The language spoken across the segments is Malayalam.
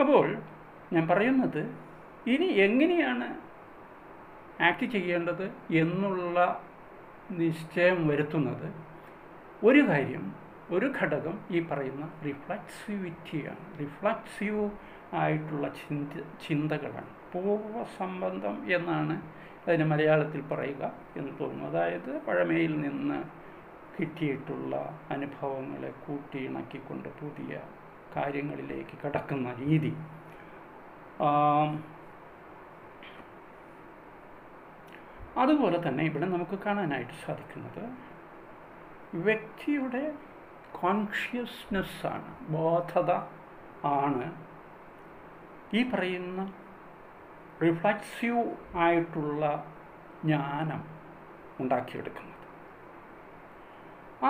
അപ്പോൾ ഞാൻ പറയുന്നത്, ഇനി എങ്ങനെയാണ് ആക്ട് ചെയ്യേണ്ടത് എന്നുള്ള നിശ്ചയം വരുത്തുന്നത് ഒരു ഘടകം ഈ പറയുന്ന റിഫ്ലക്സിവിറ്റിയാണ്. റിഫ്ലക്സീവ് ആയിട്ടുള്ള ചിന്തകളാണ്. പൂർവ്വസംബന്ധം എന്നാണ് അതിന് മലയാളത്തിൽ പറയുക എന്ന് തോന്നുന്നു. അതായത് പഴമയിൽ നിന്ന് കിട്ടിയിട്ടുള്ള അനുഭവങ്ങളെ കൂട്ടിയിണക്കിക്കൊണ്ട് പുതിയ കാര്യങ്ങളിലേക്ക് കടക്കുന്ന രീതി. അതുപോലെ തന്നെ ഇവിടെ നമുക്ക് കാണാനായിട്ട് സാധിക്കുന്നത് വ്യക്തിയുടെ കോൺഷ്യസ്നെസ്സാണ്, ബോധത ആണ് ഈ പറയുന്ന റിഫ്ലക്സീവ് ആയിട്ടുള്ള ജ്ഞാനം ഉണ്ടാക്കിയെടുക്കുന്നത്.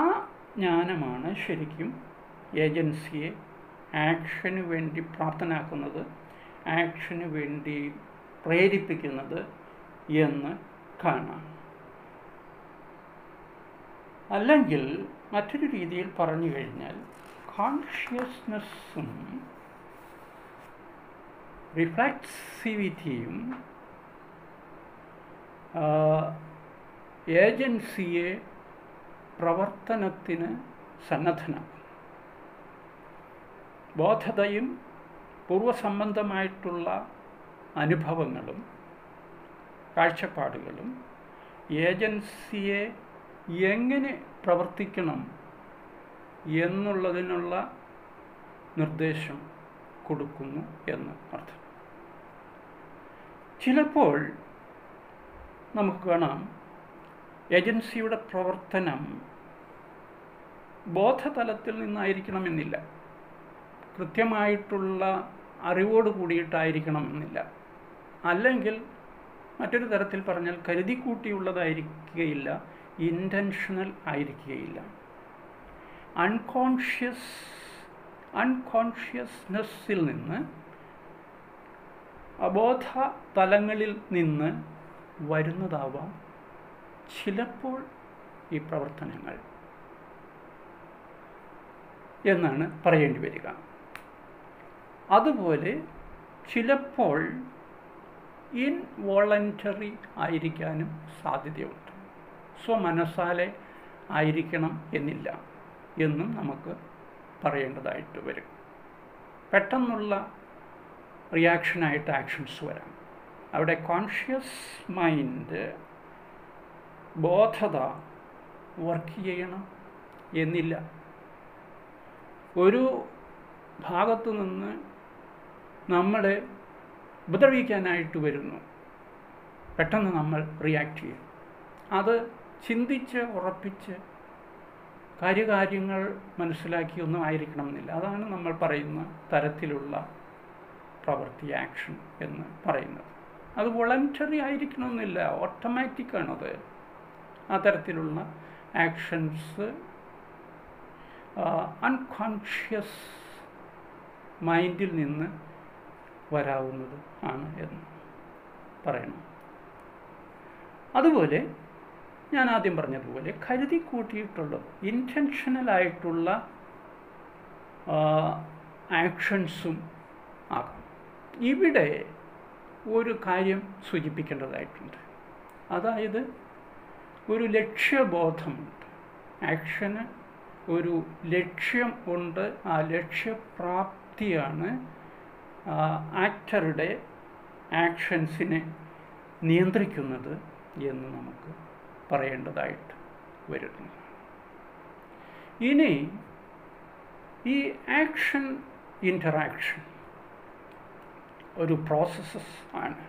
ആ ജ്ഞാനമാണ് ശരിക്കും ഏജൻസിയെ ആക്ഷന് വേണ്ടി പ്രാപ്തനാക്കുന്നത്, ആക്ഷന് വേണ്ടി പ്രേരിപ്പിക്കുന്നത് എന്ന് കാണാം. അല്ലെങ്കിൽ മറ്റൊരു രീതിയിൽ പറഞ്ഞു കഴിഞ്ഞാൽ കോൺഷ്യസ്നെസ്സും റിഫ്ലക്സിവിറ്റിയും ഏജൻസിയെ പ്രവർത്തനത്തിന് സന്നദ്ധനാക്കും. ബോധതയും പൂർവ്വസംബന്ധമായിട്ടുള്ള അനുഭവങ്ങളും കാഴ്ചപ്പാടുകളും ഏജൻസിയെ എങ്ങനെ പ്രവർത്തിക്കണം എന്നുള്ളതിനുള്ള നിർദ്ദേശം കൊടുക്കുന്നു എന്ന് അർത്ഥം. ചിലപ്പോൾ നമുക്ക് കാണാം ഏജൻസിയുടെ പ്രവർത്തനം ബോധതലത്തിൽ നിന്നായിരിക്കണമെന്നില്ല, കൃത്യമായിട്ടുള്ള അറിവോട് കൂടിയിട്ടായിരിക്കണമെന്നില്ല, അല്ലെങ്കിൽ മറ്റൊരു തരത്തിൽ പറഞ്ഞാൽ കരുതിക്കൂട്ടിയുള്ളതായിരിക്കുകയില്ല, ഇൻറ്റൻഷണൽ ആയിരിക്കുകയില്ല. അൺകോൺഷ്യസ്നെസ്സിൽ നിന്ന്, അബോധ തലങ്ങളിൽ നിന്ന് വരുന്നതാവാം ചിലപ്പോൾ ഈ പ്രവർത്തനങ്ങൾ എന്നാണ് പറയേണ്ടി വരിക. അതുപോലെ ചിലപ്പോൾ ഇൻവോളണ്ടറി ആയിരിക്കാനും സാധ്യതയുണ്ട്. സ്വമനസാലെ ആയിരിക്കണം എന്നില്ല എന്നും നമുക്ക് പറയേണ്ടതായിട്ട് വരും. പെട്ടെന്നുള്ള റിയാക്ഷനായിട്ട് ആക്ഷൻസ് വരാം. അവിടെ കോൺഷ്യസ് മൈൻഡ്, ബോധത വർക്ക് ചെയ്യണം എന്നില്ല. ഒരു ഭാഗത്തു നിന്ന് നമ്മളെ ഉപദ്രവിക്കാനായിട്ട് വരുന്നു, പെട്ടെന്ന് നമ്മൾ റിയാക്ട് ചെയ്യും. അത് ചിന്തിച്ച് ഉറപ്പിച്ച് കാര്യങ്ങൾ മനസ്സിലാക്കിയൊന്നും ആയിരിക്കണമെന്നില്ല. അതാണ് നമ്മൾ പറയുന്ന തരത്തിലുള്ള പ്രവൃത്തി, ആക്ഷൻ എന്ന് പറയുന്നത്. അത് വോളണ്ടറി ആയിരിക്കണമെന്നില്ല, ഓട്ടോമാറ്റിക്കാണത്. ആ തരത്തിലുള്ള ആക്ഷൻസ് അൺകോൺഷ്യസ് മൈൻഡിൽ നിന്ന് വരാവുന്നത് ആണ് എന്ന് പറയണം. അതുപോലെ ഞാൻ ആദ്യം പറഞ്ഞതുപോലെ കരുതി കൂട്ടിയിട്ടുള്ളത് ഇൻറ്റൻഷനലായിട്ടുള്ള ആക്ഷൻസും ആകാം. ഇവിടെ ഒരു കാര്യം സൂചിപ്പിക്കേണ്ടതായിട്ടുണ്ട്. അതായത് ഒരു ലക്ഷ്യബോധമുണ്ട്. ആക്ഷന് ഒരു ലക്ഷ്യം ഉണ്ട്. ആ ലക്ഷ്യപ്രാപ്തിയാണ് ആക്ടറുടെ ആക്ഷൻസിനെ നിയന്ത്രിക്കുന്നത് എന്ന് നമുക്ക് പറയേണ്ടതായിട്ട് വരുന്നു. ഇനി ഈ ആക്ഷൻ ഇൻ്ററാക്ഷൻ ഒരു പ്രോസസ്സസ് ആണ്.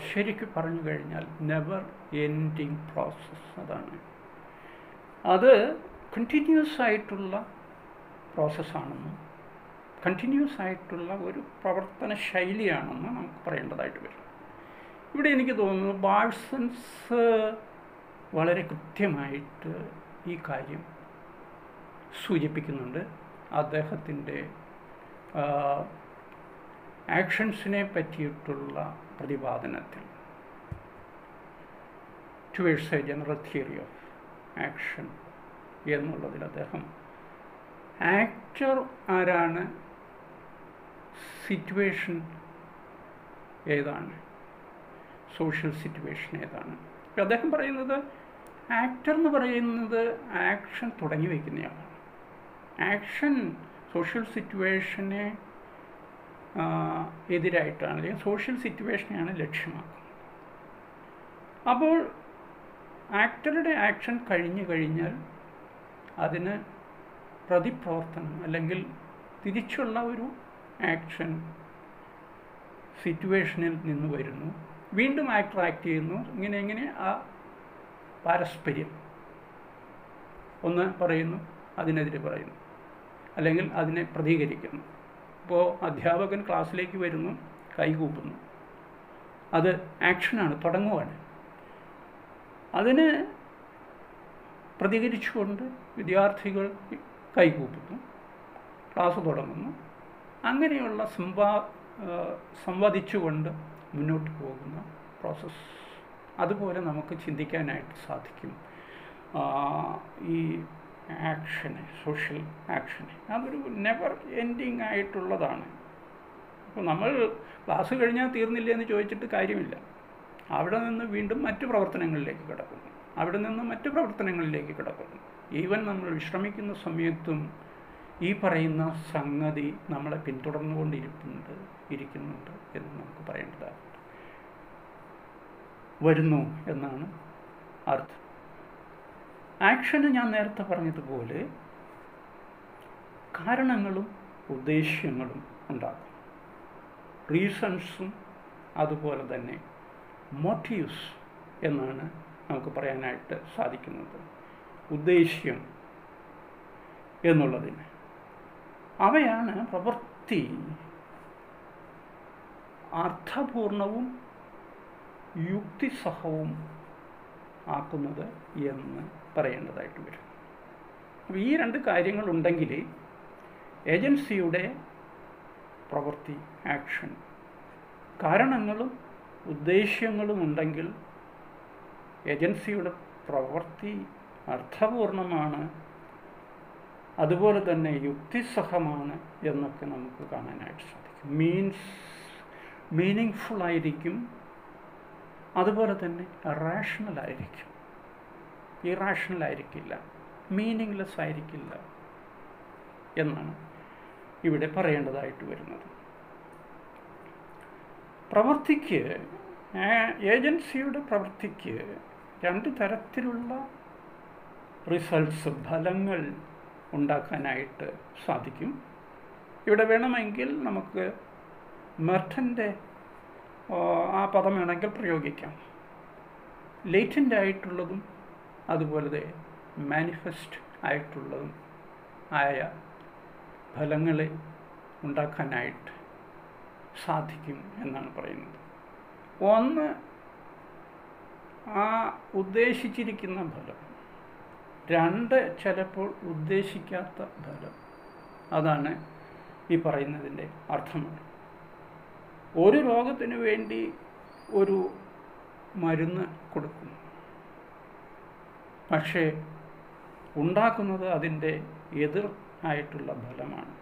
ശരിക്കും പറഞ്ഞു കഴിഞ്ഞാൽ നെവർ എൻഡിങ് പ്രോസസ്സ്. അതാണ് അത് കണ്ടിന്യൂസ് ആയിട്ടുള്ള പ്രോസസ്സാണെന്നും കണ്ടിന്യൂസ് ആയിട്ടുള്ള ഒരു പ്രവർത്തന ശൈലിയാണെന്ന് നമുക്ക് പറയേണ്ടതായിട്ട് വരും. ഇവിടെ എനിക്ക് തോന്നുന്നു ബാഴ്സൺസ് വളരെ കൃത്യമായിട്ട് ഈ കാര്യം സൂചിപ്പിക്കുന്നുണ്ട്. അദ്ദേഹത്തിൻ്റെ ആക്ഷൻസിനെ പറ്റിയിട്ടുള്ള പ്രതിപാദനത്തിൽ towards a general theory of action എന്നുള്ളതിൽ അദ്ദേഹം ആക്ടർ ആരാണ് സിറ്റുവേഷൻ ഏതാണ്, സോഷ്യൽ സിറ്റുവേഷൻ ഏതാണ്? അദ്ദേഹം പറയുന്നത് ആക്ടർ എന്ന് പറയുന്നത് ആക്ഷൻ തുടങ്ങി വയ്ക്കുന്നയാളാണ്. ആക്ഷൻ സോഷ്യൽ സിറ്റുവേഷനെ എതിരായിട്ടാണ്, അല്ലെങ്കിൽ സോഷ്യൽ സിറ്റുവേഷനെയാണ് ലക്ഷ്യമാക്കുന്നത്. അപ്പോൾ ആക്ടറുടെ ആക്ഷൻ കഴിഞ്ഞു കഴിഞ്ഞാൽ അതിന് പ്രതിപ്രവർത്തനം അല്ലെങ്കിൽ തിരിച്ചുള്ള ഒരു ആക്ഷൻ സിറ്റുവേഷനിൽ നിന്ന് വരുന്നു, വീണ്ടും ആക്ടർ ആക്ട് ചെയ്യുന്നു. ഇങ്ങനെ ആ പാരസ്പര്യം, ഒന്ന് പറയുന്നു അതിനെതിരെ പറയുന്നു, അല്ലെങ്കിൽ അതിനെ പ്രതികരിക്കുന്നു. ഇപ്പോൾ അധ്യാപകൻ ക്ലാസ്സിലേക്ക് വരുന്നു, കൈകൂപ്പുന്നു, അത് ആക്ഷനാണ്, തുടങ്ങുവാണ്. അതിന് പ്രതികരിച്ചുകൊണ്ട് വിദ്യാർത്ഥികൾ കൈകൂപ്പുന്നു, ക്ലാസ് തുടങ്ങുന്നു. അങ്ങനെയുള്ള സംവാദിച്ചുകൊണ്ട് മുന്നോട്ട് പോകുന്ന പ്രോസസ്സ്. അതുപോലെ നമുക്ക് ചിന്തിക്കാനായിട്ട് സാധിക്കും ഈ ആക്ഷനെ, സോഷ്യൽ ആക്ഷനെ. അതൊരു നെവർ എൻഡിങ് ആയിട്ടുള്ളതാണ്. അപ്പോൾ നമ്മൾ ക്ലാസ് കഴിഞ്ഞാൽ തീർന്നില്ല എന്ന് ചോദിച്ചിട്ട് കാര്യമില്ല. അവിടെ നിന്ന് വീണ്ടും മറ്റു പ്രവർത്തനങ്ങളിലേക്ക് കിടക്കുന്നു, അവിടെ നിന്ന് മറ്റു പ്രവർത്തനങ്ങളിലേക്ക് കിടക്കുന്നു. ഈവൻ നമ്മൾ വിശ്രമിക്കുന്ന സമയത്തും ഈ പറയുന്ന സംഗതി നമ്മളെ പിന്തുടർന്നുകൊണ്ടിരിക്കുന്നുണ്ട് എന്ന് നമുക്ക് പറയേണ്ടതാണ്, വരുന്നു എന്നാണ് അർത്ഥം. ആക്ഷന് ഞാൻ നേരത്തെ പറഞ്ഞതുപോലെ കാരണങ്ങളും ഉദ്ദേശ്യങ്ങളും ഉണ്ടാകും, റീസൺസും അതുപോലെ തന്നെ മോട്ടീവ്സ് എന്നാണ് നമുക്ക് പറയാനായിട്ട് സാധിക്കുന്നത്. ഉദ്ദേശ്യം എന്നുള്ളതിന് അവയാണ് പ്രവൃത്തി അർത്ഥപൂർണവും യുക്തിസഹവും ആക്കുന്നത് എന്ന് പറയേണ്ടതായിട്ട് വരും. അപ്പോൾ ഈ രണ്ട് കാര്യങ്ങളുണ്ടെങ്കിൽ ഏജൻസിയുടെ പ്രവൃത്തി, ആക്ഷൻ, കാരണങ്ങളും ഉദ്ദേശ്യങ്ങളും ഉണ്ടെങ്കിൽ ഏജൻസിയുടെ പ്രവൃത്തി അർത്ഥപൂർണമാണ്, അതുപോലെ തന്നെ യുക്തിസഹമാണ് എന്നൊക്കെ നമുക്ക് കാണാനായിട്ട് സാധിക്കും. മീനിങ്ഫുള്ളായിരിക്കും, അതുപോലെ തന്നെ റാഷണലായിരിക്കും, ഇറാഷണലായിരിക്കില്ല, മീനിങ്ലെസ് ആയിരിക്കില്ല എന്നാണ് ഇവിടെ പറയേണ്ടതായിട്ട് വരുന്നത്. പ്രവൃത്തിക്ക്, ഏജൻസിയുടെ പ്രവൃത്തിക്ക് രണ്ട് തരത്തിലുള്ള റിസൾട്ട്സ്, ഫലങ്ങൾ ഉണ്ടാക്കാനായിട്ട് സാധിക്കും. ഇവിടെ വേണമെങ്കിൽ നമുക്ക് മെർട്ടൻ്റെ ആ പദം വേണമെങ്കിൽ പ്രയോഗിക്കാം. ലേറ്റൻ്റ് ആയിട്ടുള്ളതും അതുപോലെ മാനിഫെസ്റ്റ് ആയിട്ടുള്ളതും ആയ ഫലങ്ങളെ ഉണ്ടാക്കാനായിട്ട് സാധിക്കും എന്നാണ് പറയുന്നത്. ഒന്ന് ആ ഉദ്ദേശിച്ചിരിക്കുന്ന ഫലം, രണ്ട് ചിലപ്പോൾ ഉദ്ദേശിക്കാത്ത ഫലം. അതാണ് ഈ പറയുന്നതിൻ്റെ അർത്ഥമാണ്. ഒരു രോഗത്തിന് വേണ്ടി ഒരു മരുന്ന് കൊടുക്കുന്നു, പക്ഷേ ഉണ്ടാക്കുന്നത് അതിൻ്റെ എതിർ ആയിട്ടുള്ള ഫലമാണ്.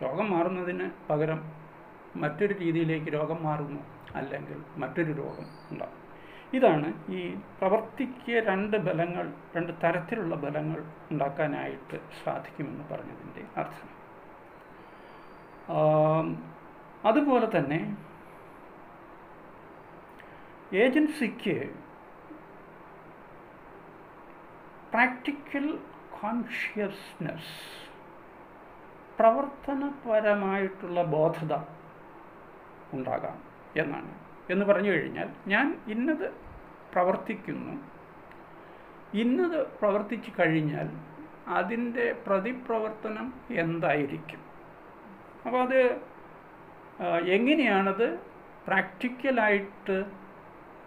രോഗം മാറുന്നതിന് പകരം മറ്റൊരു രീതിയിലേക്ക് രോഗം മാറുന്നു, അല്ലെങ്കിൽ മറ്റൊരു രോഗം ഉണ്ടാകും. ഇതാണ് ഈ പ്രവൃത്തിക്ക് രണ്ട് ഫലങ്ങൾ, രണ്ട് തരത്തിലുള്ള ഫലങ്ങൾ ഉണ്ടാക്കാനായിട്ട് സാധിക്കുമെന്ന് പറഞ്ഞതിൻ്റെ അർത്ഥം. അതുപോലെ തന്നെ ഏജൻസിക്ക് പ്രാക്ടിക്കൽ കോൺഷ്യസ്നെസ്, പ്രവർത്തനപരമായിട്ടുള്ള ബോധത ഉണ്ടാകാം എന്നാണ്. എന്ന് പറഞ്ഞു കഴിഞ്ഞാൽ ഞാൻ ഇന്നത് പ്രവർത്തിക്കുന്നു, ഇന്നത് പ്രവർത്തിച്ചു കഴിഞ്ഞാൽ അതിൻ്റെ പ്രതിപ്രവർത്തനം എന്തായിരിക്കും, അപ്പോൾ അത് എങ്ങനെയാണത് പ്രാക്ടിക്കലായിട്ട്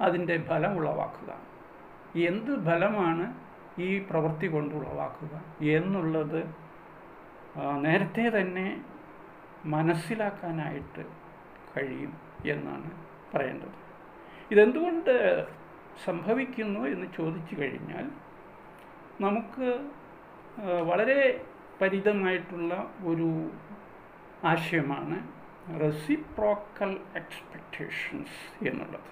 അതിൻ്റെ ഫലം ഉളവാക്കുക, എന്ത് ഫലമാണ് ഈ പ്രവൃത്തി കൊണ്ട് ഉളവാക്കുക എന്നുള്ളത് നേരത്തെ തന്നെ മനസ്സിലാക്കാനായിട്ട് കഴിയും എന്നാണ് പറയേണ്ടത്. ഇതെന്തുകൊണ്ട് സംഭവിക്കുന്നു എന്ന് ചോദിച്ചു കഴിഞ്ഞാൽ നമുക്ക് വളരെ പരിചിതമായിട്ടുള്ള ഒരു ആശയമാണ് റെസിപ്രോക്കൽ എക്സ്പെക്റ്റേഷൻസ് എന്നുള്ളത്.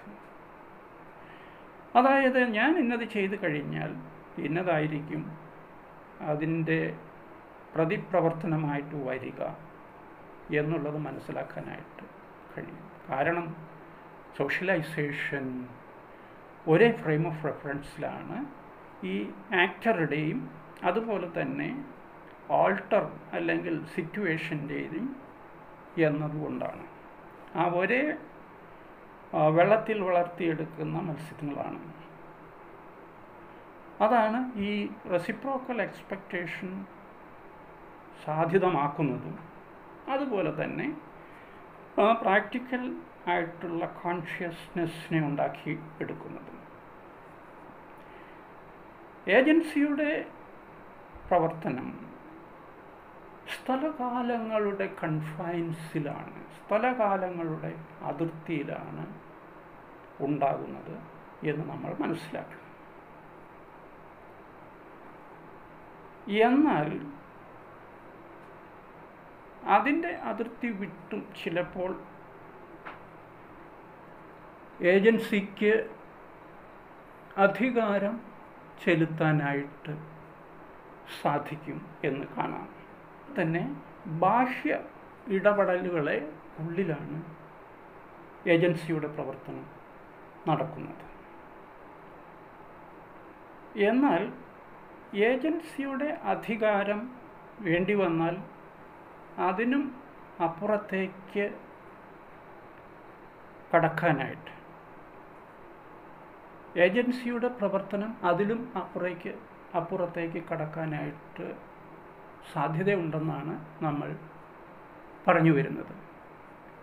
അതായത് ഞാൻ ഇന്നത് ചെയ്തു കഴിഞ്ഞാൽ ഇന്നതായിരിക്കും അതിൻ്റെ പ്രതിപ്രവർത്തനമായിട്ട് വരിക എന്നുള്ളത് മനസ്സിലാക്കാനായിട്ട് കഴിയും. കാരണം സോഷ്യലൈസേഷൻ ഒരേ ഫ്രെയിം ഓഫ് റെഫറൻസിലാണ് ഈ ആക്ടറുടെയും അതുപോലെ തന്നെ ആൾട്ടർ അല്ലെങ്കിൽ സിറ്റുവേഷൻ്റെയും എന്നതുകൊണ്ടാണ്. ആ ഒരേ വെള്ളത്തിൽ വളർത്തിയെടുക്കുന്ന മത്സ്യങ്ങളാണ്. അതാണ് ഈ റെസിപ്രോക്കൽ എക്സ്പെക്റ്റേഷൻ സാധ്യതമാക്കുന്നതും അതുപോലെ തന്നെ പ്രാക്ടിക്കൽ ആയിട്ടുള്ള കോൺഷ്യസ്നെസ്സിനെ ഉണ്ടാക്കി എടുക്കുന്നതും. ഏജൻസിയുടെ പ്രവർത്തനം സ്ഥലകാലങ്ങളുടെ കൺഫൈൻസിലാണ്, സ്ഥലകാലങ്ങളുടെ അതിർത്തിയിലാണ് ഉണ്ടാകുന്നത് എന്ന് നമ്മൾ മനസ്സിലാക്കണം. എന്നാൽ അതിൻ്റെ അതിർത്തി വിട്ടും ചിലപ്പോൾ ഏജൻസിക്ക് അധികാരം ചെലുത്താനായിട്ട് സാധിക്കും എന്ന് കാണാം. തന്നെ ബാഹ്യ ഇടപെടലുകളെ ഉള്ളിലാണ് ഏജൻസിയുടെ പ്രവർത്തനം നടക്കുന്നത്. എന്നാൽ ഏജൻസിയുടെ അധികാരം വേണ്ടി വന്നാൽ അതിനും അപ്പുറത്തേക്ക് കടക്കാനായിട്ട്, ഏജൻസിയുടെ പ്രവർത്തനം അതിലും അപ്പുറത്തേക്ക് കടക്കാനായിട്ട് സാധ്യതയുണ്ടെന്നാണ് നമ്മൾ പറഞ്ഞു വരുന്നത്.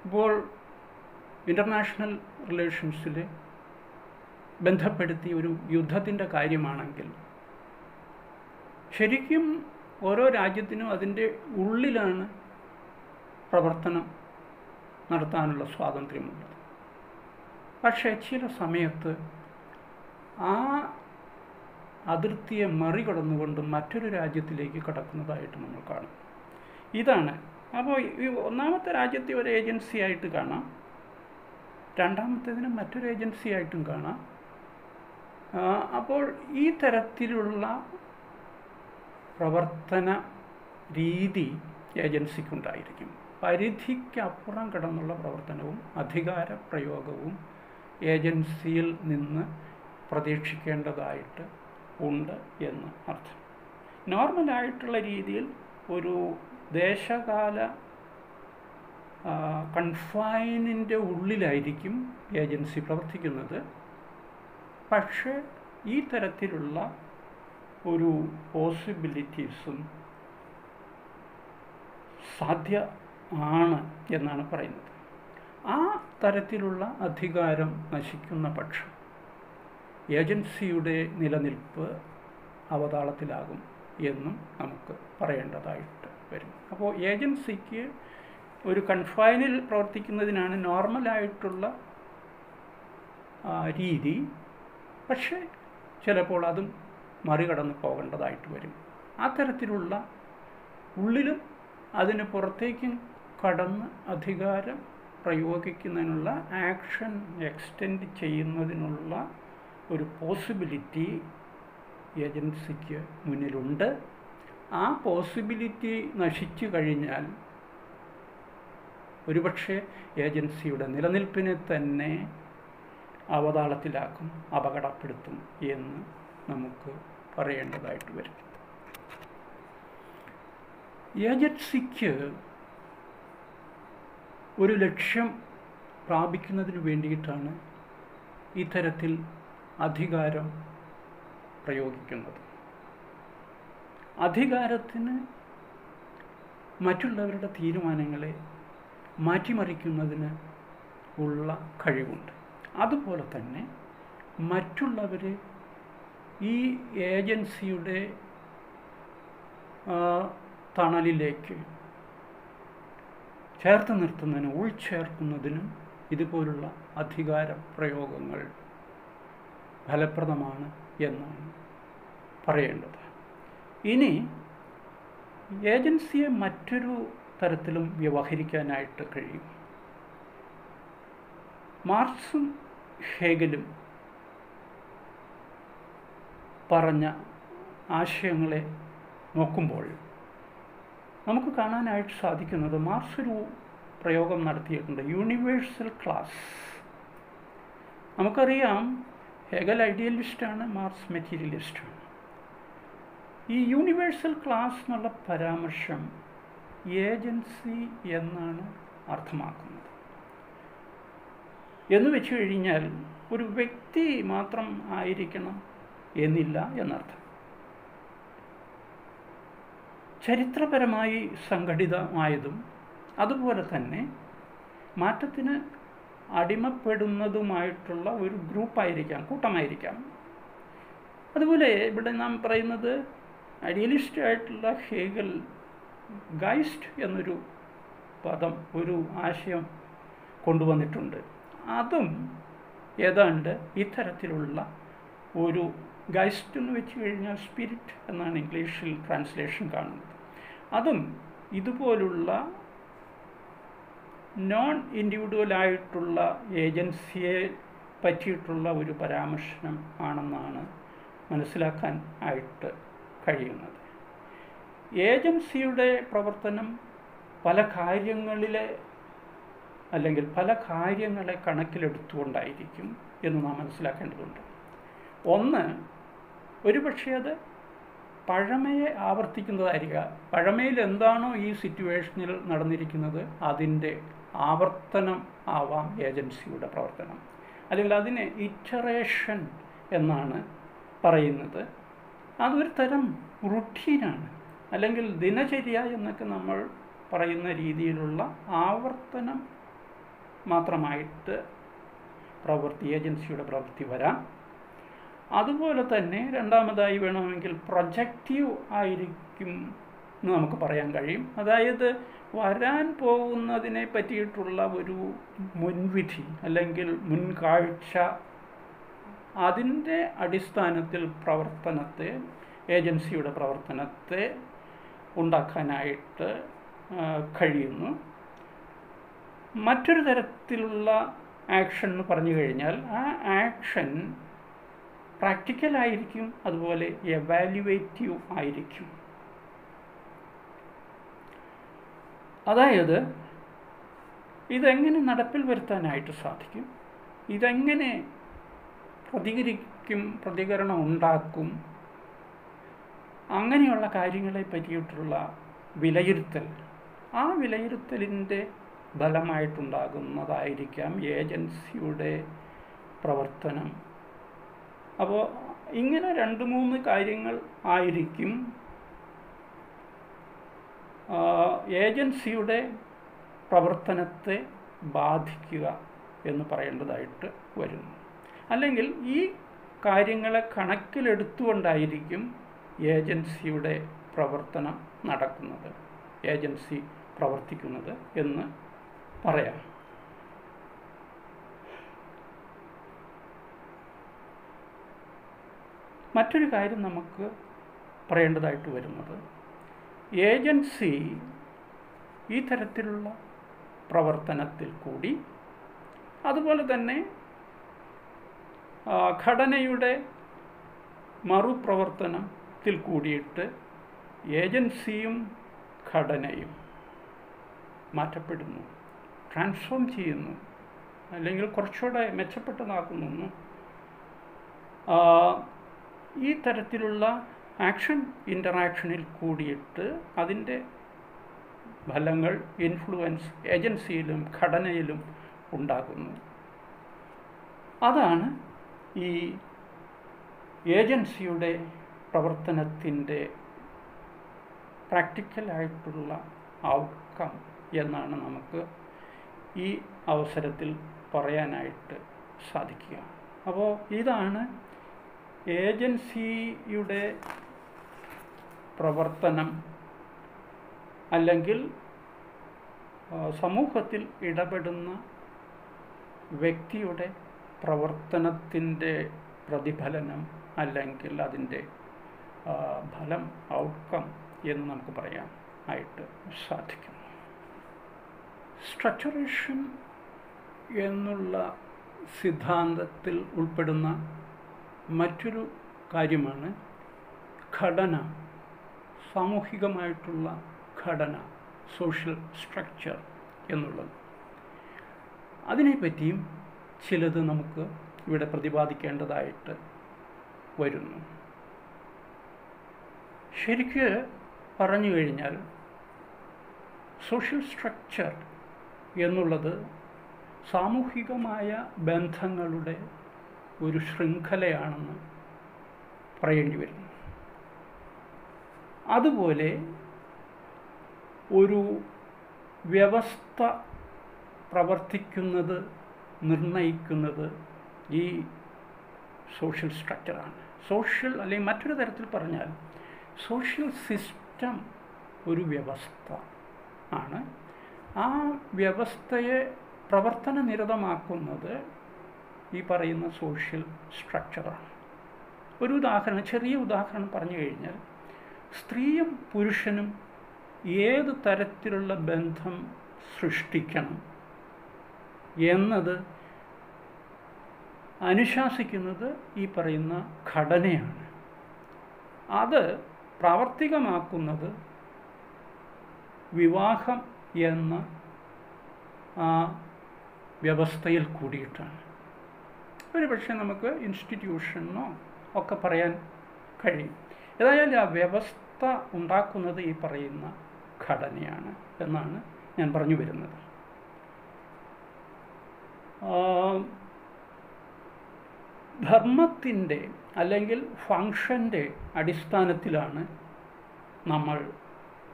ഇപ്പോൾ ഇൻ്റർനാഷണൽ റിലേഷൻസിൽ ബന്ധപ്പെടുത്തി ഒരു യുദ്ധത്തിൻ്റെ കാര്യമാണെങ്കിൽ ശരിക്കും ഓരോ രാജ്യത്തിനും അതിൻ്റെ ഉള്ളിലാണ് പ്രവർത്തനം നടത്താനുള്ള സ്വാതന്ത്ര്യമുള്ളത്. പക്ഷേ ചില സമയത്ത് ആ അതിർത്തിയെ മറികടന്നുകൊണ്ട് മറ്റൊരു രാജ്യത്തിലേക്ക് കടക്കുന്നതായിട്ട് നമ്മൾ കാണും. ഇതാണ്. അപ്പോൾ ഈ ഒന്നാമത്തെ രാജ്യത്തെ ഒരു ഏജൻസി ആയിട്ട് കാണാം, രണ്ടാമത്തേതിനെ മറ്റൊരു ഏജൻസി ആയിട്ടും കാണാം. അപ്പോൾ ഈ തരത്തിലുള്ള പ്രവർത്തന രീതി ഏജൻസിക്കുണ്ടായിരിക്കും. പരിധിക്കപ്പുറം കടന്നുള്ള പ്രവർത്തനവും അധികാര പ്രയോഗവും ഏജൻസിയിൽ നിന്ന് പ്രതീക്ഷിക്കേണ്ടതായിട്ട് ഉണ്ട് എന്ന് അർത്ഥം. നോർമലായിട്ടുള്ള രീതിയിൽ ഒരു ദേശകാല കൺഫൈനിൻ്റെ ഉള്ളിലായിരിക്കും ഏജൻസി പ്രവർത്തിക്കുന്നത്. പക്ഷേ ഈ തരത്തിലുള്ള ഒരു പോസിബിലിറ്റീസും സാധ്യമാണ് എന്നാണ് പറയുന്നത്. ആ തരത്തിലുള്ള അധികാരം നശിക്കുന്ന പക്ഷം ഏജൻസിയുടെ നിലനിൽപ്പ് അവതാളത്തിലാകും എന്നും നമുക്ക് പറയേണ്ടതായിട്ട് വരും. അപ്പോൾ ഏജൻസിക്ക് ഒരു കൺഫൈനിൽ പ്രവർത്തിക്കുന്നതിനാണ് നോർമലായിട്ടുള്ള രീതി. പക്ഷേ ചിലപ്പോൾ അതും മറികടന്ന് പോകേണ്ടതായിട്ട് വരും. ആ തരത്തിലുള്ള ഉള്ളിലും അതിന് പുറത്തേക്കും കടന്ന് അധികാരം പ്രയോഗിക്കുന്നതിനുള്ള ആക്ഷൻ എക്സ്റ്റെൻഡ് ചെയ്യുന്നതിനുള്ള ഒരു പോസിബിലിറ്റി ഏജൻസിക്ക് മുന്നിലുണ്ട്. ആ പോസിബിലിറ്റി നശിച്ചു കഴിഞ്ഞാൽ ഒരുപക്ഷെ ഏജൻസിയുടെ നിലനിൽപ്പിനെ തന്നെ അവതാളത്തിലാക്കും, അപകടപ്പെടുത്തും എന്ന് നമുക്ക് പറയേണ്ടതായിട്ട് വരും. ഏജൻസിക്ക് ഒരു ലക്ഷ്യം പ്രാപിക്കുന്നതിന് വേണ്ടിയിട്ടാണ് ഇത്തരത്തിൽ അധികാരം പ്രയോഗിക്കുന്നത്. അധികാരത്തിന് മറ്റുള്ളവരുടെ തീരുമാനങ്ങളെ മാറ്റിമറിക്കുന്നതിന് ഉള്ള കഴിവുണ്ട്. അതുപോലെ തന്നെ മറ്റുള്ളവർ ഈ ഏജൻസിയുടെ തണലിലേക്ക് ചേർത്ത് നിർത്തുന്നതിനും ഉൾച്ചേർക്കുന്നതിനും ഇതുപോലുള്ള അധികാര പ്രയോഗങ്ങൾ ഫലപ്രദമാണ് എന്നാണ് പറയേണ്ടത്. ഇനി ഏജൻസിയെ മറ്റൊരു തരത്തിലും വ്യവഹരിക്കാനായിട്ട് കഴിയും. മാർക്സും ഹേഗലും പറഞ്ഞ ആശയങ്ങളെ നോക്കുമ്പോൾ നമുക്ക് കാണാനായിട്ട് സാധിക്കുന്നത്, മാർക്സ് ഒരു പ്രയോഗം നടത്തിയിട്ടുണ്ട്, യൂണിവേഴ്സൽ ക്ലാസ്. നമുക്കറിയാം ഹെഗൽ ഐഡിയലിസ്റ്റാണ്, മാർക്സ് മെറ്റീരിയലിസ്റ്റാണ്. ഈ യൂണിവേഴ്സൽ ക്ലാസ് എന്നുള്ള പരാമർശം ഏജൻസി എന്നാണ് അർത്ഥമാക്കുന്നത്. എന്ന് വെച്ച് കഴിഞ്ഞാൽ ഒരു വ്യക്തി മാത്രം ആയിരിക്കണം എന്നില്ല എന്നർത്ഥം. ചരിത്രപരമായി സംഘടിതമായതും അതുപോലെ തന്നെ മാറ്റത്തിന് അടിമപ്പെടുന്നതുമായിട്ടുള്ള ഒരു ഗ്രൂപ്പായിരിക്കാം, കൂട്ടമായിരിക്കാം. അതുപോലെ ഇവിടെ നാം പറയുന്നത് ഐഡിയലിസ്റ്റ് ആയിട്ടുള്ള ഹേഗൽ ഗൈസ്റ്റ് എന്നൊരു പദം, ഒരു ആശയം കൊണ്ടുവന്നിട്ടുണ്ട്. അതും ഏതാണ്ട് ഇത്തരത്തിലുള്ള ഒരു ഗൈസ്റ്റ് എന്ന് വെച്ച് കഴിഞ്ഞാൽ സ്പിരിറ്റ് എന്നാണ് ഇംഗ്ലീഷിൽ ട്രാൻസ്ലേഷൻ കാണുന്നത്. അതും ഇതുപോലുള്ള നോൺ ഇൻഡിവിജ്വലായിട്ടുള്ള ഏജൻസിയെ പറ്റിയിട്ടുള്ള ഒരു പരാമർശനം ആണെന്നാണ് മനസ്സിലാക്കാൻ ആയിട്ട് കഴിയുന്നത്. ഏജൻസിയുടെ പ്രവർത്തനം പല കാര്യങ്ങളിലെ അല്ലെങ്കിൽ പല കാര്യങ്ങളെ കണക്കിലെടുത്തുകൊണ്ടായിരിക്കും എന്ന് നാം മനസ്സിലാക്കേണ്ടതുണ്ട്. ഒന്ന്, ഒരുപക്ഷെ അത് പഴമയെ ആവർത്തിക്കുന്നതായിരിക്കുക. പഴമയിൽ എന്താണോ ഈ സിറ്റുവേഷനിൽ നടന്നിരിക്കുന്നത് അതിൻ്റെ ആവർത്തനം ആവാം ഏജൻസിയുടെ പ്രവർത്തനം. അല്ലെങ്കിൽ അതിനെ ഇറ്ററേഷൻ എന്നാണ് പറയുന്നത്. അതൊരു തരം റുട്ടീനാണ്, അല്ലെങ്കിൽ ദിനചര്യ എന്നൊക്കെ നമ്മൾ പറയുന്ന രീതിയിലുള്ള ആവർത്തനം മാത്രമായിട്ട് ഏജൻസിയുടെ പ്രവൃത്തി വരാം. അതുപോലെ തന്നെ രണ്ടാമതായി വേണമെങ്കിൽ പ്രൊജക്റ്റീവ് ആയിരിക്കും എന്ന് നമുക്ക് പറയാൻ കഴിയും. അതായത് വരാൻ പോകുന്നതിനെ പറ്റിയിട്ടുള്ള ഒരു മുൻവിധി അല്ലെങ്കിൽ മുൻകാഴ്ച, അതിൻ്റെ അടിസ്ഥാനത്തിൽ ഏജൻസിയുടെ പ്രവർത്തനത്തെ ഉണ്ടാക്കാനായിട്ട് കഴിയുന്നു. മറ്റൊരു തരത്തിലുള്ള ആക്ഷൻ എന്ന് പറഞ്ഞു കഴിഞ്ഞാൽ ആ ആക്ഷൻ പ്രാക്ടിക്കലായിരിക്കും, അതുപോലെ എവാലുവേറ്റീവ് ആയിരിക്കും. അതായത് ഇതെങ്ങനെ നടപ്പിൽ വരുത്താനായിട്ട് സാധിക്കും, ഇതെങ്ങനെ പ്രതികരണം ഉണ്ടാക്കും, അങ്ങനെയുള്ള കാര്യങ്ങളെ പറ്റിയിട്ടുള്ള വിലയിരുത്തൽ, ആ വിലയിരുത്തലിൻ്റെ ഫലമായിട്ടുണ്ടാകുന്നതായിരിക്കാം ഏജൻസിയുടെ പ്രവർത്തനം. അപ്പോൾ ഇങ്ങനെ 2-3 കാര്യങ്ങൾ ആയിരിക്കും ഏജൻസിയുടെ പ്രവർത്തനത്തെ ബാധിക്കുക എന്ന് പറയേണ്ടതായിട്ട് വരുന്നു. അല്ലെങ്കിൽ ഈ കാര്യങ്ങളെ കണക്കിലെടുത്തുകൊണ്ടായിരിക്കും ഏജൻസിയുടെ പ്രവർത്തനം നടക്കുന്നത്, ഏജൻസി പ്രവർത്തിക്കുന്നത് എന്ന് പറയാം. മറ്റൊരു കാര്യം നമുക്ക് പറയേണ്ടതായിട്ട് വരുന്നത്, ഏജൻസി ഈ തരത്തിലുള്ള പ്രവർത്തനത്തിൽ കൂടി, അതുപോലെ തന്നെ ഘടനയുടെ മറുപ്രവർത്തനത്തിൽ കൂടിയിട്ട് ഏജൻസിയും ഘടനയും മാറ്റപ്പെടുന്നു, ട്രാൻസ്ഫോം ചെയ്യുന്നു, അല്ലെങ്കിൽ കുറച്ചുകൂടെ മെച്ചപ്പെട്ടതാക്കുന്നു. ഈ തരത്തിലുള്ള ആക്ഷൻ ഇൻ്ററാക്ഷനിൽ കൂടിയിട്ട് അതിൻ്റെ ഫലങ്ങൾ, ഇൻഫ്ലുവൻസ് ഏജൻസിയിലും ഘടനയിലും ഉണ്ടാകുന്നു. അതാണ് ഈ ഏജൻസിയുടെ പ്രവർത്തനത്തിൻ്റെ പ്രാക്ടിക്കലായിട്ടുള്ള ഔട്ട്കം എന്നാണ് നമുക്ക് ഈ അവസരത്തിൽ പറയാനായിട്ട് സാധിക്കുക. അപ്പോൾ ഇതാണ് ഏജൻസിയുടെ പ്രവർത്തനം, അല്ലെങ്കിൽ സമൂഹത്തിൽ ഇടപെടുന്ന വ്യക്തിയുടെ പ്രവർത്തനത്തിൻ്റെ പ്രതിഫലനം, അല്ലെങ്കിൽ അതിൻ്റെ ഫലം, ഔട്ട്കം എന്ന് നമുക്ക് പറയാൻ ആയിട്ട് സാധിക്കും. സ്ട്രക്ചറേഷൻ എന്നുള്ള സിദ്ധാന്തത്തിൽ ഉൾപ്പെടുന്ന മറ്റൊരു കാര്യമാണ് ഘടന, സാമൂഹികമായിട്ടുള്ള ഘടന, സോഷ്യൽ സ്ട്രക്ചർ എന്നുള്ളത്. അതിനെപ്പറ്റിയും ചിലത് നമുക്ക് ഇവിടെ പ്രതിപാദിക്കേണ്ടതായിട്ട് വരുന്നു. ശരിക്ക് പറഞ്ഞു കഴിഞ്ഞാൽ സോഷ്യൽ സ്ട്രക്ചർ എന്നുള്ളത് സാമൂഹികമായ ബന്ധങ്ങളുടെ ഒരു ശൃംഖലയാണെന്ന് പറയേണ്ടി വരുന്നു. അതുപോലെ ഒരു വ്യവസ്ഥ പ്രവർത്തിക്കുന്നത്, നിർണ്ണയിക്കുന്നത് ഈ സോഷ്യൽ സ്ട്രക്ചറാണ്. സോഷ്യൽ, അല്ലെങ്കിൽ മറ്റൊരു തരത്തിൽ പറഞ്ഞാൽ സോഷ്യൽ സിസ്റ്റം ഒരു വ്യവസ്ഥ ആണ്. ആ വ്യവസ്ഥയെ പ്രവർത്തനനിരതമാക്കുന്നത് ഈ പറയുന്ന സോഷ്യൽ സ്ട്രക്ചറാണ്. ഒരു ഉദാഹരണം, ചെറിയ ഉദാഹരണം പറഞ്ഞു കഴിഞ്ഞാൽ, സ്ത്രീയും പുരുഷനും ഏത് തരത്തിലുള്ള ബന്ധം സൃഷ്ടിക്കണം എന്നത് അനുശാസിക്കുന്നത് ഈ പറയുന്ന ഘടനയാണ്. അത് പ്രാവർത്തികമാക്കുന്നത് വിവാഹം എന്ന ആ വ്യവസ്ഥയിൽ കൂടിയിട്ടാണ്. ഒരു പക്ഷേ നമുക്ക് ഇൻസ്റ്റിറ്റ്യൂഷനോ ഒക്കെ പറയാൻ കഴിയും. ഏതായാലും ആ വ്യവസ്ഥ ഉണ്ടാക്കുന്നത് ഈ പറയുന്ന ഘടനയാണ് എന്നാണ് ഞാൻ പറഞ്ഞു വരുന്നത്. ധർമ്മത്തിൻ്റെ അല്ലെങ്കിൽ ഫങ്ഷൻ്റെ അടിസ്ഥാനത്തിലാണ് നമ്മൾ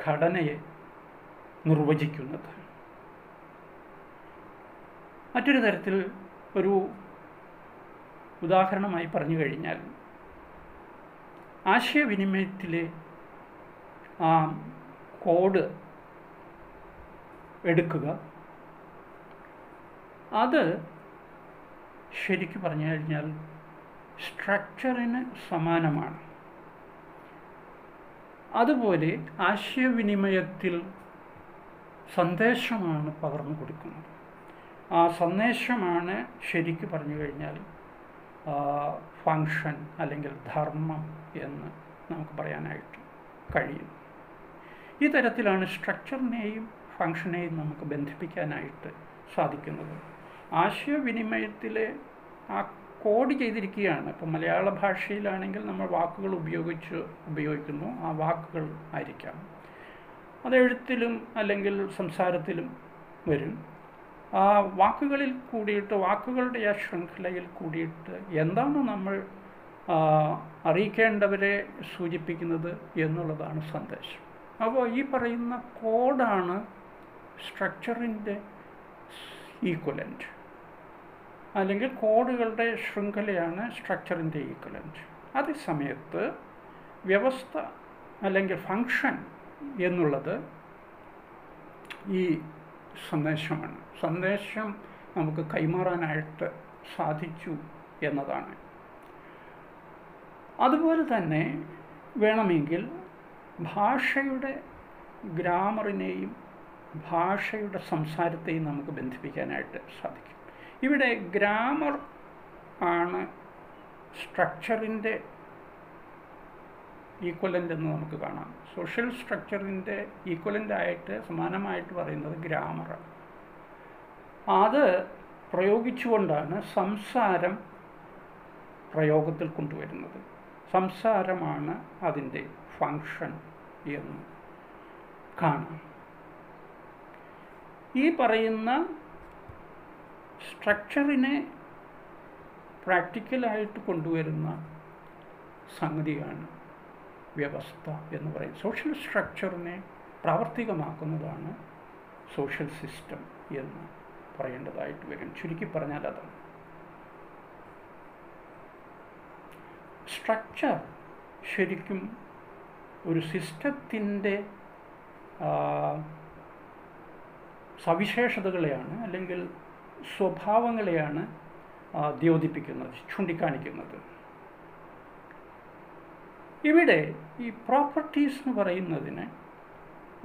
ഘടനയെ നിർവചിക്കുന്നത്. മറ്റൊരു തരത്തിൽ ഒരു ഉദാഹരണമായി പറഞ്ഞു കഴിഞ്ഞാൽ, ആശയവിനിമയത്തിലെ ആ കോഡ് എടുക്കുക, അത് ശരിക്കും പറഞ്ഞു കഴിഞ്ഞാൽ സ്ട്രക്ചറിന് സമാനമാണ്. അതുപോലെ ആശയവിനിമയത്തിൽ സന്ദേശമാണ് പകർന്നു കൊടുക്കുന്നത്. ആ സന്ദേശമാണ് ശരിക്കും പറഞ്ഞു കഴിഞ്ഞാൽ ഫങ്ഷൻ അല്ലെങ്കിൽ ധർമ്മം എന്ന് നമുക്ക് പറയാനായിട്ട് കഴിയും. ഈ തരത്തിലാണ് സ്ട്രക്ചറിനെയും ഫങ്ഷനെയും നമുക്ക് ബന്ധിപ്പിക്കാനായിട്ട് സാധിക്കുന്നത്. ആശയവിനിമയത്തിലെ ആ കോഡ് ചെയ്തിരിക്കുകയാണ്. ഇപ്പം മലയാള ഭാഷയിലാണെങ്കിൽ നമ്മൾ വാക്കുകൾ ഉപയോഗിക്കുന്നു. ആ വാക്കുകൾ ആയിരിക്കാം, അത് എഴുത്തിലും അല്ലെങ്കിൽ സംസാരത്തിലും വരും. ആ വാക്കുകളിൽ കൂടിയിട്ട്, വാക്കുകളുടെ ആ ശൃംഖലയിൽ കൂടിയിട്ട് എന്താണ് നമ്മൾ അറിയിക്കേണ്ടവരെ സൂചിപ്പിക്കുന്നത് എന്നുള്ളതാണ് സന്ദേശം. അപ്പോൾ ഈ പറയുന്ന കോഡാണ് സ്ട്രക്ചറിൻ്റെ ഈക്വലൻ്റ്, അല്ലെങ്കിൽ കോഡുകളുടെ ശൃംഖലയാണ് സ്ട്രക്ചറിൻ്റെ ഈക്വലൻ്റ്. അതേസമയത്ത് വ്യവസ്ഥ അല്ലെങ്കിൽ ഫങ്ഷൻ എന്നുള്ളത് ഈ സന്ദേശമാണ്. സന്ദേശം നമുക്ക് കൈമാറാനായിട്ട് സാധിച്ചു എന്നതാണ്. അതുപോലെ തന്നെ വേണമെങ്കിൽ ഭാഷയുടെ ഗ്രാമറിനെയും ഭാഷയുടെ സംസാരത്തെയും നമുക്ക് ബന്ധിപ്പിക്കാനായിട്ട് സാധിക്കും. ഇവിടെ ഗ്രാമർ ആണ് സ്ട്രക്ചറിൻ്റെ ഈക്വലൻ്റ് എന്ന് നമുക്ക് കാണാം. സോഷ്യൽ സ്ട്രക്ചറിൻ്റെ ഈക്വലൻ്റായിട്ട് സമാനമായിട്ട് പറയുന്നത് ഗ്രാമറാണ്. അത് പ്രയോഗിച്ചുകൊണ്ടാണ് സംസാരം പ്രയോഗത്തിൽ കൊണ്ടുവരുന്നത്. സംസാരമാണ് അതിൻ്റെ ഫങ്ഷൻ എന്ന് കാണാം. ഈ പറയുന്ന സ്ട്രക്ചറിനെ പ്രാക്ടിക്കലായിട്ട് കൊണ്ടുവരുന്ന സംഗതിയാണ് വ്യവസ്ഥ എന്ന് പറയുന്നത്. സോഷ്യൽ സ്ട്രക്ചറിനെ പ്രാവർത്തികമാക്കുന്നതാണ് സോഷ്യൽ സിസ്റ്റം എന്ന് പറയേണ്ടതായിട്ട് വരും. ചുരുക്കി പറഞ്ഞാൽ അതാണ്. സ്ട്രക്ചർ ശരിക്കും ഒരു സിസ്റ്റത്തിൻ്റെ സവിശേഷതകളെയാണ് അല്ലെങ്കിൽ സ്വഭാവങ്ങളെയാണ് ദ്യോതിപ്പിക്കുന്നത്, ചൂണ്ടിക്കാണിക്കുന്നത്. ഇവിടെ ഈ പ്രോപ്പർട്ടീസ് എന്ന് പറയുന്നതിന്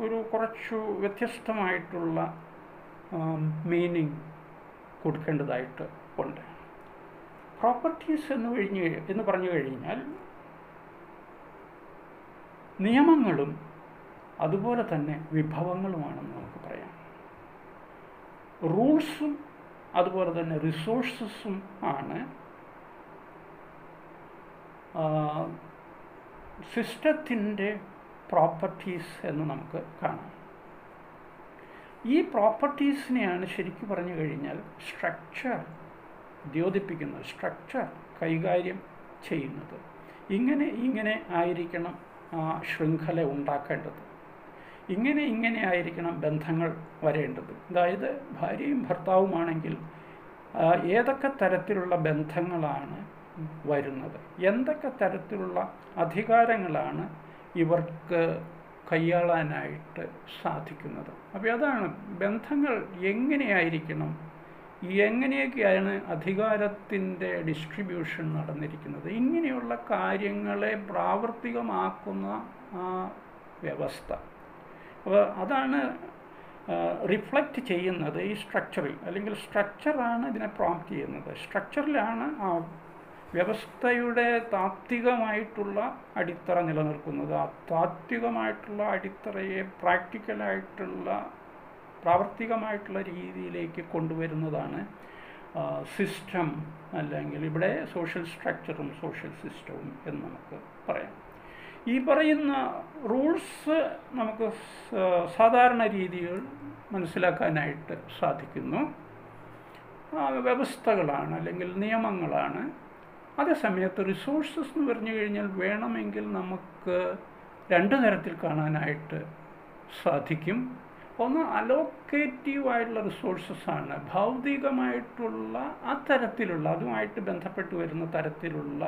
ഒരു കുറച്ചു വ്യത്യസ്തമായിട്ടുള്ള മീനിങ് കൊടുക്കേണ്ടതായിട്ട് ഉണ്ട്. പ്രോപ്പർട്ടീസ് എന്ന് പറഞ്ഞു കഴിഞ്ഞാൽ നിയമങ്ങളും അതുപോലെ തന്നെ വിഭവങ്ങളുമാണെന്ന് നമുക്ക് പറയാം. റൂൾസും അതുപോലെ തന്നെ റിസോഴ്സസും ആണ് സിസ്റ്റത്തിൻ്റെ പ്രോപ്പർട്ടീസ് എന്ന് നമുക്ക് കാണാം. ഈ പ്രോപ്പർട്ടീസിനെയാണ് ശരിക്കും പറഞ്ഞു കഴിഞ്ഞാൽ സ്ട്രക്ചർ ദ്യോതിപ്പിക്കുന്നത്, സ്ട്രക്ചർ കൈകാര്യം ചെയ്യുന്നത്. ഇങ്ങനെ ആയിരിക്കണം ശൃംഖല ഉണ്ടാക്കേണ്ടത്, ഇങ്ങനെ ആയിരിക്കണം ബന്ധങ്ങൾ വരേണ്ടത്. അതായത് ഭാര്യയും ഭർത്താവുമാണെങ്കിൽ ഏതൊക്കെ തരത്തിലുള്ള ബന്ധങ്ങളാണ് വരുന്നത്, എന്തൊക്കെ തരത്തിലുള്ള അധികാരങ്ങളാണ് ഇവർക്ക് കൈയാളാനായിട്ട് സാധിക്കുന്നത്. അപ്പോൾ അതാണ് ബന്ധങ്ങൾ എങ്ങനെയായിരിക്കണം, എങ്ങനെയൊക്കെയാണ് അധികാരത്തിൻ്റെ ഡിസ്ട്രിബ്യൂഷൻ നടന്നിരിക്കുന്നത്. ഇങ്ങനെയുള്ള കാര്യങ്ങളെ പ്രാവർത്തികമാക്കുന്ന വ്യവസ്ഥ. അപ്പോൾ അതാണ് റിഫ്ലക്റ്റ് ചെയ്യുന്നത് ഈ സ്ട്രക്ചറിൽ, അല്ലെങ്കിൽ സ്ട്രക്ചറാണ് ഇതിനെ പ്രോംപ്റ്റ് ചെയ്യുന്നത്. സ്ട്രക്ചറിലാണ് ആ വ്യവസ്ഥയുടെ താത്വികമായിട്ടുള്ള അടിത്തറ നിലനിൽക്കുന്നത്. ആ താത്വികമായിട്ടുള്ള അടിത്തറയെ പ്രാവർത്തികമായിട്ടുള്ള രീതിയിലേക്ക് കൊണ്ടുവരുന്നതാണ് സിസ്റ്റം, അല്ലെങ്കിൽ ഇവിടെ സോഷ്യൽ സ്ട്രക്ചറും സോഷ്യൽ സിസ്റ്റവും എന്ന് നമുക്ക് പറയാം. ഈ പറയുന്ന റൂൾസ് നമുക്ക് സാധാരണ രീതിയിൽ മനസ്സിലാക്കാനായിട്ട് സാധിക്കുന്നു. വ്യവസ്ഥകളാണ് അല്ലെങ്കിൽ നിയമങ്ങളാണ്. അതേസമയത്ത് റിസോഴ്സസ് എന്ന് പറഞ്ഞു കഴിഞ്ഞാൽ വേണമെങ്കിൽ നമുക്ക് രണ്ട് തരത്തിൽ കാണാനായിട്ട് സാധിക്കും. ഒന്ന് അലോക്കേറ്റീവായിട്ടുള്ള റിസോഴ്സസാണ്, ഭൗതികമായിട്ടുള്ള അത്തരത്തിലുള്ള അതുമായിട്ട് ബന്ധപ്പെട്ട് വരുന്ന തരത്തിലുള്ള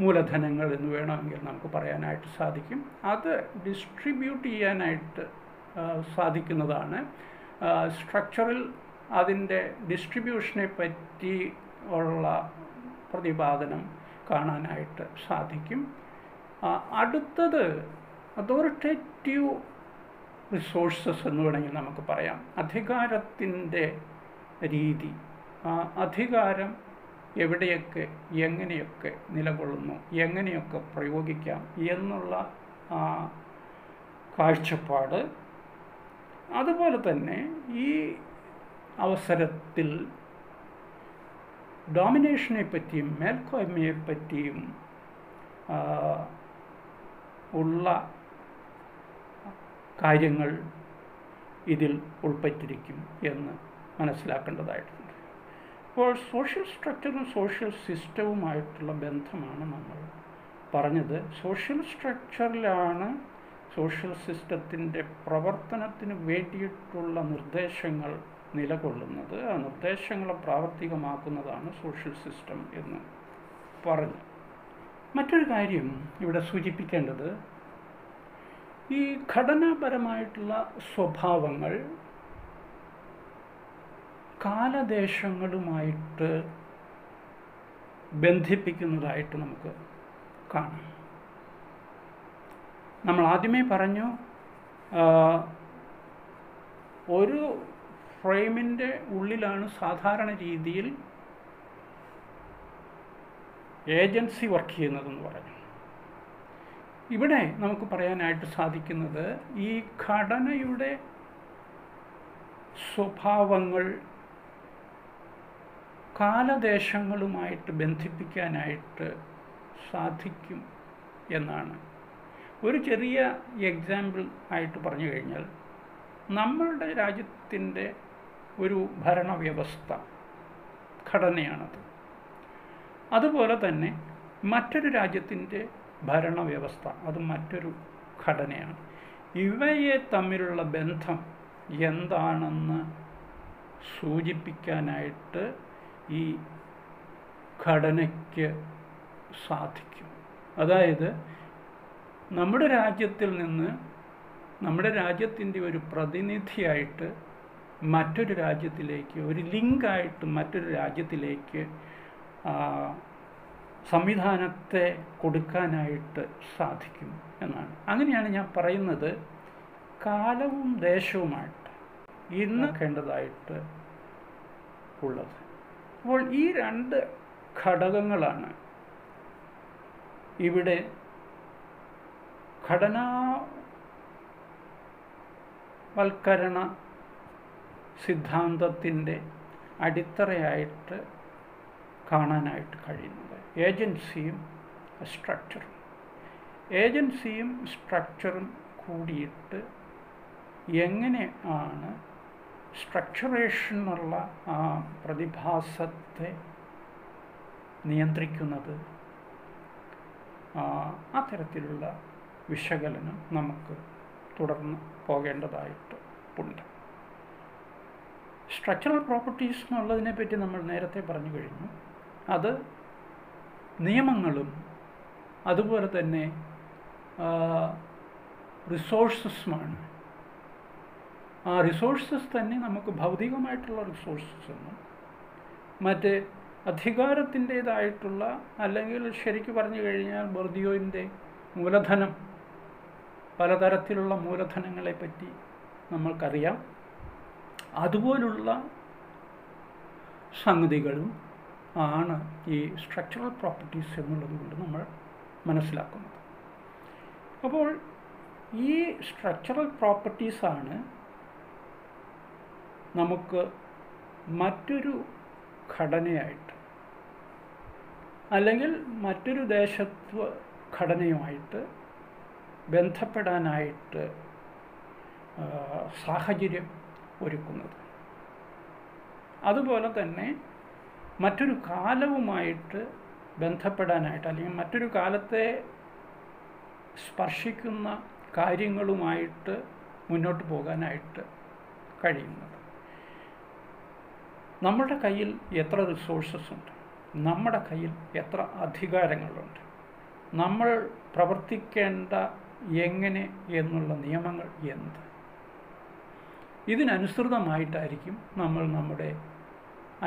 മൂലധനങ്ങൾ എന്ന് വേണമെങ്കിൽ നമുക്ക് പറയാനായിട്ട് സാധിക്കും. അത് ഡിസ്ട്രിബ്യൂട്ട് ചെയ്യാനായിട്ട് സാധിക്കുന്നതാണ്. സ്ട്രക്ചറിൽ അതിൻ്റെ ഡിസ്ട്രിബ്യൂഷനെ പറ്റി ഉള്ള പ്രതിപാദനം കാണാനായിട്ട് സാധിക്കും. അടുത്തത് അതോറിറ്റേറ്റീവ് റിസോഴ്സസ് എന്ന് വേണമെങ്കിൽ നമുക്ക് പറയാം. അധികാരത്തിൻ്റെ രീതി, അധികാരം എവിടെയൊക്കെ എങ്ങനെയൊക്കെ നിലകൊള്ളുന്നു, എങ്ങനെയൊക്കെ പ്രയോഗിക്കാം എന്നുള്ള കാഴ്ചപ്പാട്. അതുപോലെ തന്നെ ഈ അവസരത്തിൽ ഡോമിനേഷനെ പറ്റിയും മേൽക്കോയ്മയെ പറ്റിയും ഉള്ള കാര്യങ്ങൾ ഇതിൽ ഉൾപ്പെട്ടിരിക്കും എന്ന് മനസ്സിലാക്കേണ്ടതായിട്ടുണ്ട്. അപ്പോൾ സോഷ്യൽ സ്ട്രക്ചറും സോഷ്യൽ സിസ്റ്റവുമായിട്ടുള്ള ബന്ധമാണ് നമ്മൾ പറഞ്ഞത്. സോഷ്യൽ സ്ട്രക്ചറിലാണ് സോഷ്യൽ സിസ്റ്റത്തിൻ്റെ പ്രവർത്തനത്തിന് വേണ്ടിയിട്ടുള്ള നിർദ്ദേശങ്ങൾ നിലകൊള്ളുന്നത്. ആ നിർദ്ദേശങ്ങളെ പ്രാവർത്തികമാക്കുന്നതാണ് സോഷ്യൽ സിസ്റ്റം എന്ന് പറഞ്ഞു. മറ്റൊരു കാര്യം ഇവിടെ സൂചിപ്പിക്കേണ്ടത്, ഈ ഘടനാപരമായിട്ടുള്ള സ്വഭാവങ്ങൾ കാലദേശങ്ങളുമായിട്ട് ബന്ധിപ്പിക്കുന്നതായിട്ട് നമുക്ക് കാണാം. നമ്മൾ ആദ്യമേ പറഞ്ഞു, ഒരു ഫ്രെയിമിൻ്റെ ഉള്ളിലാണ് സാധാരണ രീതിയിൽ ഏജൻസി വർക്ക് ചെയ്യുന്നതെന്ന് പറഞ്ഞു. ഇവിടെ നമുക്ക് പറയാനായിട്ട് സാധിക്കുന്നത്, ഈ ഘടനയുടെ സ്വഭാവങ്ങൾ കാലദേശങ്ങളുമായിട്ട് ബന്ധിപ്പിക്കാനായിട്ട് സാധിക്കും എന്നാണ്. ഒരു ചെറിയ എക്സാമ്പിൾ ആയിട്ട് പറഞ്ഞു കഴിഞ്ഞാൽ, നമ്മളുടെ രാജ്യത്തിൻ്റെ ഒരു ഭരണവ്യവസ്ഥ ഘടനയാണത്. അതുപോലെ തന്നെ മറ്റൊരു രാജ്യത്തിൻ്റെ ഭരണവ്യവസ്ഥ അത് മറ്റൊരു ഘടനയാണ്. ഇവയെ തമ്മിലുള്ള ബന്ധം എന്താണെന്ന് സൂചിപ്പിക്കാനായിട്ട് ഈ ഘടനയ്ക്ക് സാധിക്കും. അതായത് നമ്മുടെ രാജ്യത്തിൽ നിന്ന് നമ്മുടെ രാജ്യത്തിൻ്റെ ഒരു പ്രതിനിധിയായിട്ട് മറ്റൊരു രാജ്യത്തിലേക്ക്, ഒരു ലിങ്കായിട്ട് മറ്റൊരു രാജ്യത്തിലേക്ക് സംവിധാനത്തെ കൊടുക്കാനായിട്ട് സാധിക്കും എന്നാണ്. അങ്ങനെയാണ് ഞാൻ പറയുന്നത്, കാലവും ദേശവുമായിട്ട് ഇന്ന് കേണ്ടതായിട്ട് ഉള്ളത്. അപ്പോൾ ഈ രണ്ട് ഘടകങ്ങളാണ് ഇവിടെ ഘടനാവൽക്കരണ സിദ്ധാന്തത്തിൻ്റെ അടിത്തറയായിട്ട് കാണാനായിട്ട് കഴിയുന്നത്. ഏജൻസിയും സ്ട്രക്ചറും. ഏജൻസിയും സ്ട്രക്ചറും കൂടിയിട്ട് എങ്ങനെ ആണ് സ്ട്രക്ചറേഷൻ എന്നുള്ള ആ പ്രതിഭാസത്തെ നിയന്ത്രിക്കുന്നത്, അത്തരത്തിലുള്ള വിശകലനം നമുക്ക് തുടർന്ന് പോകേണ്ടതായിട്ട് ഉണ്ട്. സ്ട്രക്ചറൽ പ്രോപ്പർട്ടീസ് എന്നുള്ളതിനെ പറ്റി നമ്മൾ നേരത്തെ പറഞ്ഞു കഴിഞ്ഞു. അത് നിയമങ്ങളും അതുപോലെ തന്നെ റിസോഴ്സസുമാണ്. ആ റിസോഴ്സസ് തന്നെ നമുക്ക് ഭൗതികമായിട്ടുള്ള റിസോഴ്സസ് എന്നും മറ്റ് അധികാരത്തിൻ്റേതായിട്ടുള്ള, അല്ലെങ്കിൽ ശരിക്കും പറഞ്ഞു കഴിഞ്ഞാൽ ബോർദിയോയിൻ്റെ മൂലധനം, പലതരത്തിലുള്ള മൂലധനങ്ങളെ പറ്റി നമ്മൾക്കറിയാം. അതുപോലുള്ള സംഗതികളും ആണ് ഈ സ്ട്രക്ചറൽ പ്രോപ്പർട്ടീസ് എന്നുള്ളത് കൊണ്ട് നമ്മൾ മനസ്സിലാക്കുന്നത്. അപ്പോൾ ഈ സ്ട്രക്ചറൽ പ്രോപ്പർട്ടീസാണ് നമുക്ക് മറ്റൊരു ഘടനയായിട്ട് അല്ലെങ്കിൽ മറ്റൊരു ദേശത്വ ഘടനയുമായിട്ട് ബന്ധപ്പെടാനായിട്ട് സാഹചര്യം ഒരുക്കുന്നത്. അതുപോലെ തന്നെ മറ്റൊരു കാലവുമായിട്ട് ബന്ധപ്പെടാനായിട്ട്, അല്ലെങ്കിൽ മറ്റൊരു കാലത്തെ സ്പർശിക്കുന്ന കാര്യങ്ങളുമായിട്ട് മുന്നോട്ട് പോകാനായിട്ട് കഴിയുന്നത്. നമ്മുടെ കയ്യിൽ എത്ര റിസോഴ്സസ് ഉണ്ട്, നമ്മുടെ കയ്യിൽ എത്ര അധികാരങ്ങളുണ്ട്, നമ്മൾ പ്രവർത്തിക്കേണ്ട എങ്ങനെ എന്നുള്ള നിയമങ്ങൾ എന്ത്, ഇതിനനുസൃതമായിട്ടായിരിക്കും നമ്മൾ നമ്മുടെ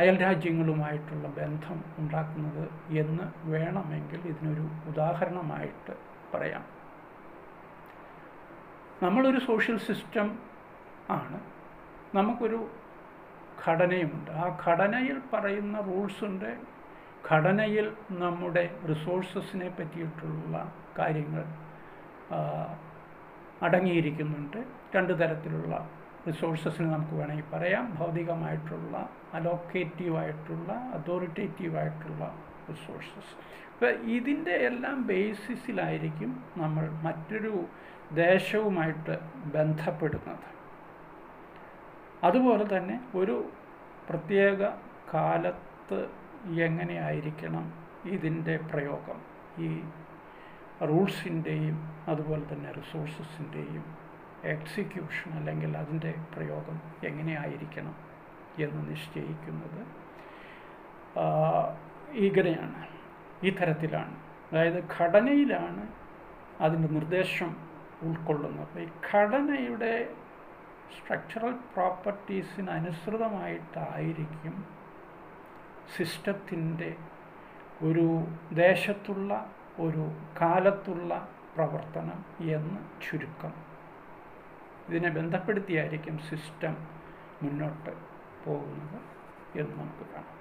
അയൽരാജ്യങ്ങളുമായിട്ടുള്ള ബന്ധം ഉണ്ടാക്കുന്നത് എന്ന് വേണമെങ്കിൽ ഇതിനൊരു ഉദാഹരണമായിട്ട് പറയാം. നമ്മളൊരു സോഷ്യൽ സിസ്റ്റം ആണ്, നമുക്കൊരു ഘടനയുമുണ്ട്. ആ ഘടനയിൽ പറയുന്ന റൂൾസുണ്ട്, ഘടനയിൽ നമ്മുടെ റിസോഴ്സസിനെ പറ്റിയിട്ടുള്ള കാര്യങ്ങൾ അടങ്ങിയിരിക്കുന്നുണ്ട്. രണ്ട് തരത്തിലുള്ള റിസോഴ്സസിന് നമുക്ക് വേണമെങ്കിൽ പറയാം. ഭൗതികമായിട്ടുള്ള, അലോക്കേറ്റീവായിട്ടുള്ള, അതോറിറ്റേറ്റീവായിട്ടുള്ള റിസോഴ്സസ്. അപ്പോൾ ഇതിൻ്റെ എല്ലാം ബേസിസിലായിരിക്കും നമ്മൾ മറ്റൊരു ദേശവുമായിട്ട് ബന്ധപ്പെടുന്നത്. അതുപോലെ തന്നെ ഒരു പ്രത്യേക കാലത്ത് എങ്ങനെയായിരിക്കണം ഇതിൻ്റെ പ്രയോഗം, ഈ റൂൾസിൻ്റെയും അതുപോലെ തന്നെ റിസോഴ്സസിൻ്റെയും എക്സിക്യൂഷൻ അല്ലെങ്കിൽ അതിൻ്റെ പ്രയോഗം എങ്ങനെയായിരിക്കണം എന്ന് നിശ്ചയിക്കുന്നത് ഇങ്ങനെയാണ്, ഈ തരത്തിലാണ്. അതായത് ഘടനയിലാണ് അതിൻ്റെ നിർദ്ദേശം ഉൾക്കൊള്ളുന്നത്. ഈ ഘടനയുടെ സ്ട്രക്ചറൽ പ്രോപ്പർട്ടീസിന് അനുസൃതമായിട്ടായിരിക്കും സിസ്റ്റത്തിൻ്റെ ഒരു ദേശത്തുള്ള, ഒരു കാലത്തുള്ള പ്രവർത്തനം എന്ന് ചുരുക്കം. ഇതിനെ ബന്ധപ്പെടുത്തിയായിരിക്കും സിസ്റ്റം മുന്നോട്ട് പോകുന്നത് എന്ന് നമുക്ക് കാണാം.